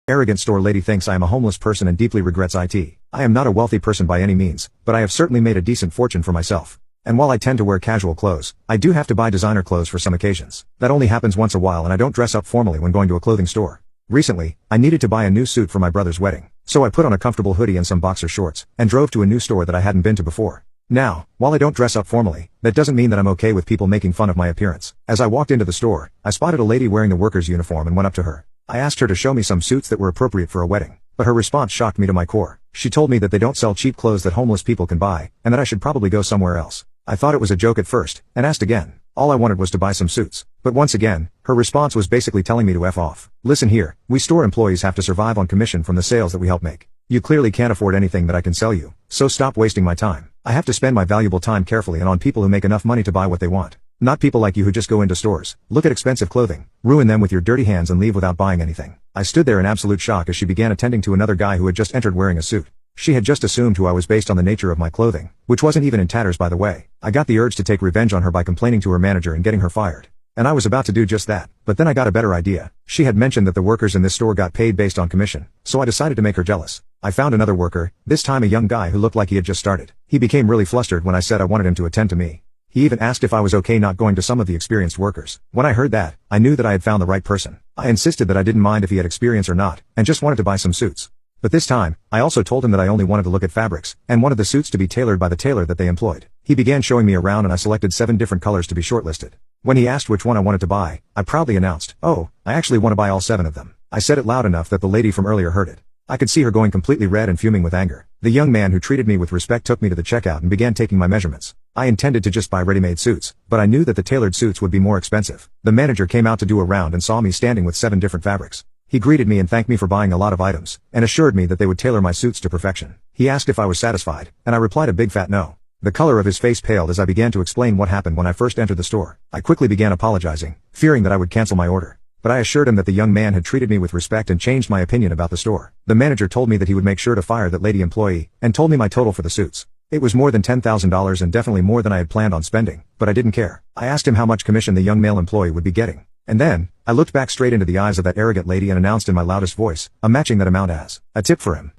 Arrogant store lady thinks I am a homeless person and deeply regrets it. I am not a wealthy person by any means, but I have certainly made a decent fortune for myself. And while I tend to wear casual clothes, I do have to buy designer clothes for some occasions. That only happens once a while and I don't dress up formally when going to a clothing store. Recently, I needed to buy a new suit for my brother's wedding, so I put on a comfortable hoodie and some boxer shorts, and drove to a new store that I hadn't been to before. Now, while I don't dress up formally, that doesn't mean that I'm okay with people making fun of my appearance. As I walked into the store, I spotted a lady wearing the worker's uniform and went up to her. I asked her to show me some suits that were appropriate for a wedding, but her response shocked me to my core. She told me that they don't sell cheap clothes that homeless people can buy, and that I should probably go somewhere else. I thought it was a joke at first, and asked again. All I wanted was to buy some suits. But once again, her response was basically telling me to F off. Listen here, we store employees have to survive on commission from the sales that we help make. You clearly can't afford anything that I can sell you, so stop wasting my time. I have to spend my valuable time carefully and on people who make enough money to buy what they want. Not people like you who just go into stores, look at expensive clothing, ruin them with your dirty hands and leave without buying anything. I stood there in absolute shock as she began attending to another guy who had just entered wearing a suit. She had just assumed who I was based on the nature of my clothing, which wasn't even in tatters by the way. I got the urge to take revenge on her by complaining to her manager and getting her fired. And I was about to do just that, but then I got a better idea. She had mentioned that the workers in this store got paid based on commission, so I decided to make her jealous. I found another worker, this time a young guy who looked like he had just started. He became really flustered when I said I wanted him to attend to me. He even asked if I was okay not going to some of the experienced workers. When I heard that, I knew that I had found the right person. I insisted that I didn't mind if he had experience or not, and just wanted to buy some suits. But this time, I also told him that I only wanted to look at fabrics, and wanted the suits to be tailored by the tailor that they employed. He began showing me around and I selected 7 different colors to be shortlisted. When he asked which one I wanted to buy, I proudly announced, "Oh, I actually want to buy all 7 of them." I said it loud enough that the lady from earlier heard it. I could see her going completely red and fuming with anger. The young man who treated me with respect took me to the checkout and began taking my measurements. I intended to just buy ready-made suits, but I knew that the tailored suits would be more expensive. The manager came out to do a round and saw me standing with 7 different fabrics. He greeted me and thanked me for buying a lot of items, and assured me that they would tailor my suits to perfection. He asked if I was satisfied, and I replied a big fat no. The color of his face paled as I began to explain what happened when I first entered the store. I quickly began apologizing, fearing that I would cancel my order. But I assured him that the young man had treated me with respect and changed my opinion about the store. The manager told me that he would make sure to fire that lady employee, and told me my total for the suits. It was more than $10,000 and definitely more than I had planned on spending, but I didn't care. I asked him how much commission the young male employee would be getting. And then, I looked back straight into the eyes of that arrogant lady and announced in my loudest voice, I'm matching that amount as a tip for him.